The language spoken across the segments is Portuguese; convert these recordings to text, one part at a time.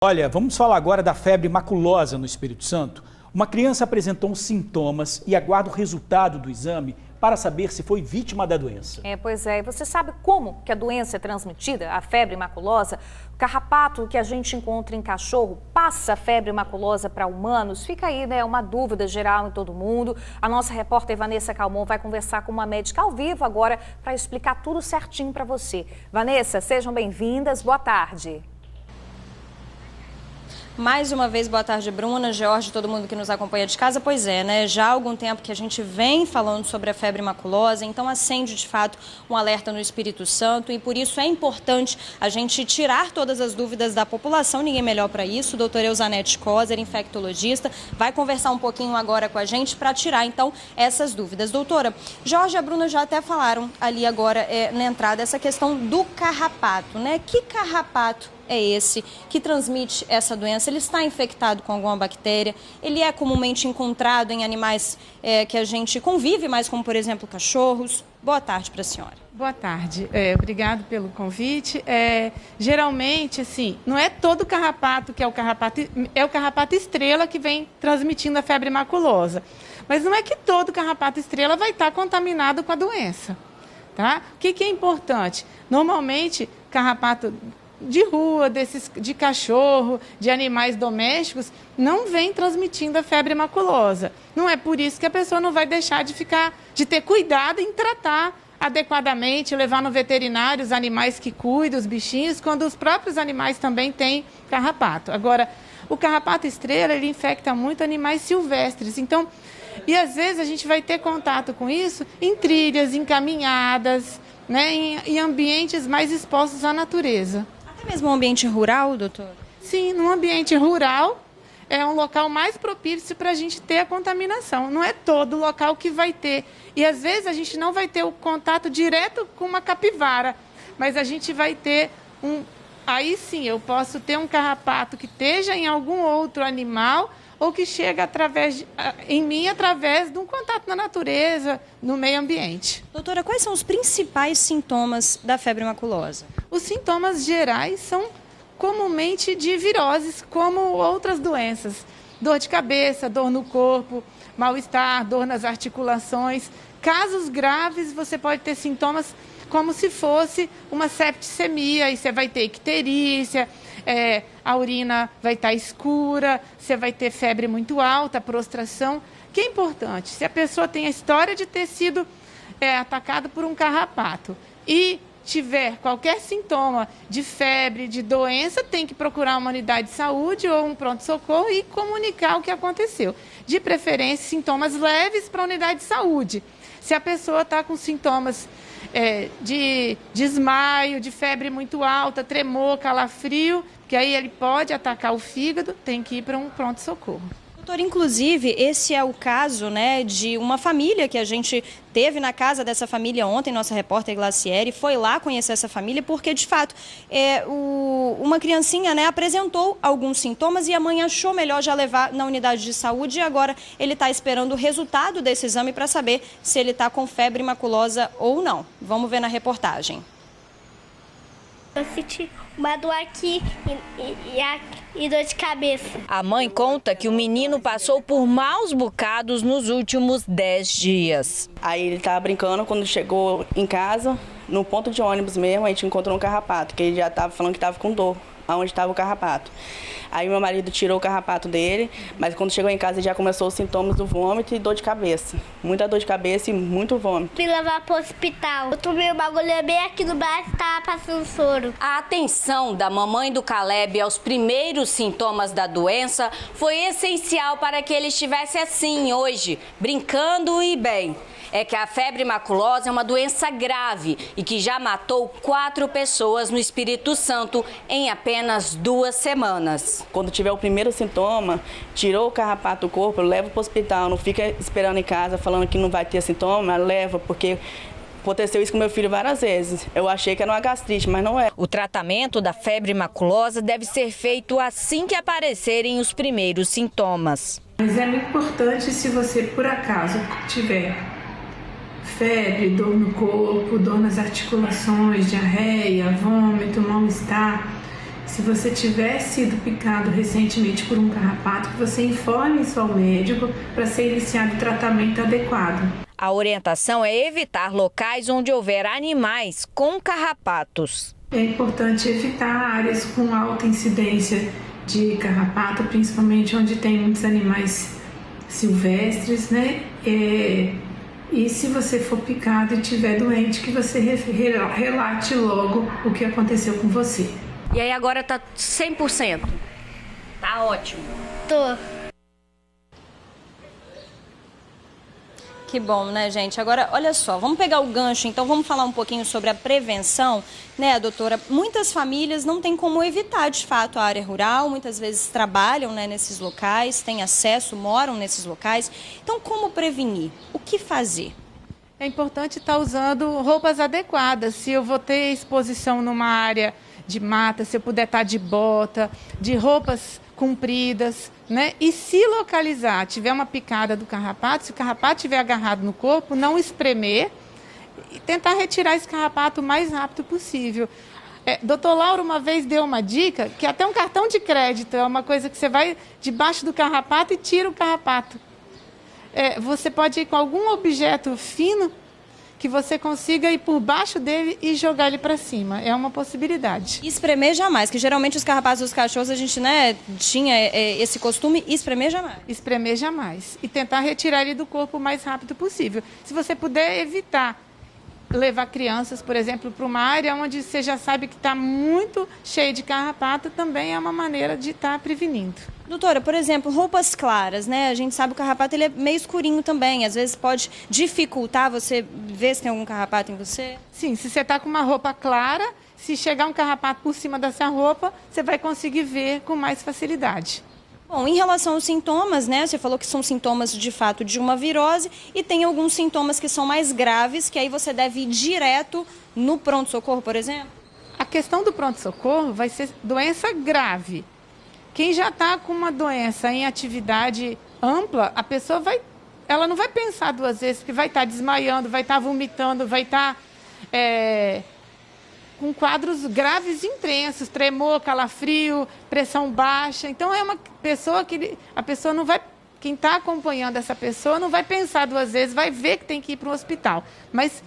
Olha, vamos falar agora da febre maculosa no Espírito Santo. Uma criança apresentou sintomas e aguarda o resultado do exame para saber se foi vítima da doença. Pois é. E você sabe como que a doença é transmitida, a febre maculosa? O carrapato que a gente encontra em cachorro passa a febre maculosa para humanos? Fica aí, né, uma dúvida geral em todo mundo. A nossa repórter Vanessa Calmon vai conversar com uma médica ao vivo agora para explicar tudo certinho para você. Vanessa, sejam bem-vindas. Boa tarde. Mais uma vez, boa tarde, Bruna, Jorge, todo mundo que nos acompanha de casa. Pois é, né? Já há algum tempo que a gente vem falando sobre a febre maculosa, então acende de fato um alerta no Espírito Santo e por isso é importante a gente tirar todas as dúvidas da população. Ninguém melhor para isso. O doutor Eusanete Coser, infectologista, vai conversar um pouquinho agora com a gente para tirar então essas dúvidas. Doutora, Jorge e a Bruna já até falaram ali agora na entrada essa questão do carrapato, né? Que carrapato é esse que transmite essa doença? Ele está infectado com alguma bactéria? Ele é comumente encontrado em animais que a gente convive mais, como por exemplo cachorros? Boa tarde para a senhora. Boa tarde, obrigado pelo convite. Geralmente, assim, não é todo carrapato que é o carrapato estrela que vem transmitindo a febre maculosa. Mas não é que todo carrapato estrela vai estar contaminado com a doença, tá? O que é importante? Normalmente, carrapato de rua, de cachorro, de animais domésticos, não vem transmitindo a febre maculosa. Não é por isso que a pessoa não vai deixar de ter cuidado em tratar adequadamente, levar no veterinário os animais que cuidam, os bichinhos, quando os próprios animais também têm carrapato. Agora, o carrapato estrela, ele infecta muito animais silvestres. Então, e às vezes a gente vai ter contato com isso em trilhas, em caminhadas, né, em ambientes mais expostos à natureza. Até mesmo um ambiente rural, doutor? Sim, no ambiente rural é um local mais propício para a gente ter a contaminação. Não é todo local que vai ter. E às vezes a gente não vai ter o contato direto com uma capivara, mas a gente vai ter Aí sim, eu posso ter um carrapato que esteja em algum outro animal ou que chega em mim através de um contato na natureza, no meio ambiente. Doutora, quais são os principais sintomas da febre maculosa? Os sintomas gerais são comumente de viroses, como outras doenças. Dor de cabeça, dor no corpo, mal-estar, dor nas articulações. Casos graves, você pode ter sintomas como se fosse uma septicemia, e você vai ter icterícia, a urina vai estar escura, você vai ter febre muito alta, prostração. O que é importante? Se a pessoa tem a história de ter sido atacada por um carrapato e tiver qualquer sintoma de febre, de doença, tem que procurar uma unidade de saúde ou um pronto-socorro e comunicar o que aconteceu. De preferência, sintomas leves para a unidade de saúde. Se a pessoa está com sintomas de desmaio, de febre muito alta, tremor, calafrio, que aí ele pode atacar o fígado, tem que ir para um pronto-socorro. Doutor, inclusive, esse é o caso, né, de uma família que a gente teve na casa dessa família ontem, nossa repórter Glacieri foi lá conhecer essa família porque, de fato, uma criancinha, né, apresentou alguns sintomas e a mãe achou melhor já levar na unidade de saúde e agora ele está esperando o resultado desse exame para saber se ele está com febre maculosa ou não. Vamos ver na reportagem. Eu senti uma dor aqui e dor de cabeça. A mãe conta que o menino passou por maus bocados nos últimos 10 dias. Aí ele estava brincando, quando chegou em casa, no ponto de ônibus mesmo, a gente encontrou um carrapato, que ele já estava falando que estava com dor, aonde estava o carrapato. Aí meu marido tirou o carrapato dele, mas quando chegou em casa ele já começou os sintomas do vômito e dor de cabeça. Muita dor de cabeça e muito vômito. Fui levar para o hospital. Eu tomei uma agulha bem aqui no braço e estava passando soro. A atenção da mamãe do Caleb aos primeiros sintomas da doença foi essencial para que ele estivesse assim hoje, brincando e bem. É que a febre maculosa é uma doença grave e que já matou 4 pessoas no Espírito Santo em apenas 2 semanas. Quando tiver o primeiro sintoma, tirou o carrapato do corpo, leva para o hospital, não fica esperando em casa falando que não vai ter sintoma, leva, porque aconteceu isso com meu filho várias vezes. Eu achei que era uma gastrite, mas não é. O tratamento da febre maculosa deve ser feito assim que aparecerem os primeiros sintomas. Mas é muito importante, se você por acaso tiver febre, dor no corpo, dor nas articulações, diarreia, vômito, mal-estar, Se você tiver sido picado recentemente por um carrapato, que você informe isso ao médico para ser iniciado o tratamento adequado. A orientação é evitar locais onde houver animais com carrapatos. É importante evitar áreas com alta incidência de carrapato, principalmente onde tem muitos animais silvestres, né? E se você for picado e estiver doente, que você relate logo o que aconteceu com você. E aí agora tá 100%? Tá ótimo. Tô. Que bom, né, gente? Agora, olha só, vamos pegar o gancho, então vamos falar um pouquinho sobre a prevenção, né, doutora? Muitas famílias não têm como evitar, de fato, a área rural, muitas vezes trabalham, né, nesses locais, têm acesso, moram nesses locais. Então, como prevenir? O que fazer? É importante estar usando roupas adequadas. Se eu vou ter exposição numa área de mata, se eu puder estar de bota, de roupas compridas, né? E se localizar, tiver uma picada do carrapato, se o carrapato estiver agarrado no corpo, não espremer e tentar retirar esse carrapato o mais rápido possível. Doutor Lauro uma vez deu uma dica que até um cartão de crédito é uma coisa que você vai debaixo do carrapato e tira o carrapato. Você pode ir com algum objeto fino que você consiga ir por baixo dele e jogar ele para cima. É uma possibilidade. E espremer jamais, que geralmente os carrapatos dos cachorros a gente, né, tinha esse costume, espremer jamais. Espremer jamais. E tentar retirar ele do corpo o mais rápido possível. Se você puder evitar levar crianças, por exemplo, para uma área onde você já sabe que está muito cheio de carrapato, também é uma maneira de estar prevenindo. Doutora, por exemplo, roupas claras, né? A gente sabe que o carrapato ele é meio escurinho também. Às vezes pode dificultar você ver se tem algum carrapato em você? Sim, se você está com uma roupa clara, se chegar um carrapato por cima dessa roupa, você vai conseguir ver com mais facilidade. Bom, em relação aos sintomas, né? Você falou que são sintomas de fato de uma virose e tem alguns sintomas que são mais graves, que aí você deve ir direto no pronto-socorro, por exemplo? A questão do pronto-socorro vai ser doença grave. Quem já está com uma doença em atividade ampla, a pessoa ela não vai pensar duas vezes, porque vai estar desmaiando, vai estar vomitando, vai estar com quadros graves intensos, tremor, calafrio, pressão baixa. Então é uma pessoa que a pessoa não vai, quem está acompanhando essa pessoa não vai pensar duas vezes, vai ver que tem que ir para o hospital. Mas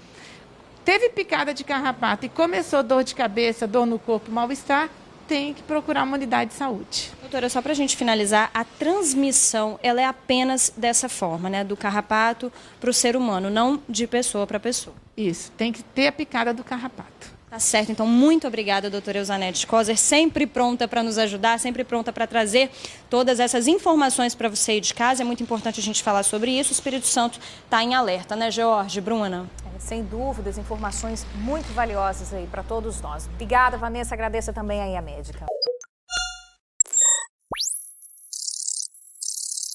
teve picada de carrapato e começou dor de cabeça, dor no corpo, mal-estar, tem que procurar uma unidade de saúde. Doutora, só para a gente finalizar, a transmissão ela é apenas dessa forma, né? Do carrapato para o ser humano, não de pessoa para pessoa. Isso, tem que ter a picada do carrapato. Tá certo, então muito obrigada, doutora Eusanete Coser, sempre pronta para nos ajudar, sempre pronta para trazer todas essas informações para você aí de casa. É muito importante a gente falar sobre isso. O Espírito Santo está em alerta, né, George, Bruna? Sem dúvidas, informações muito valiosas aí para todos nós. Obrigada, Vanessa. Agradeço também aí a médica.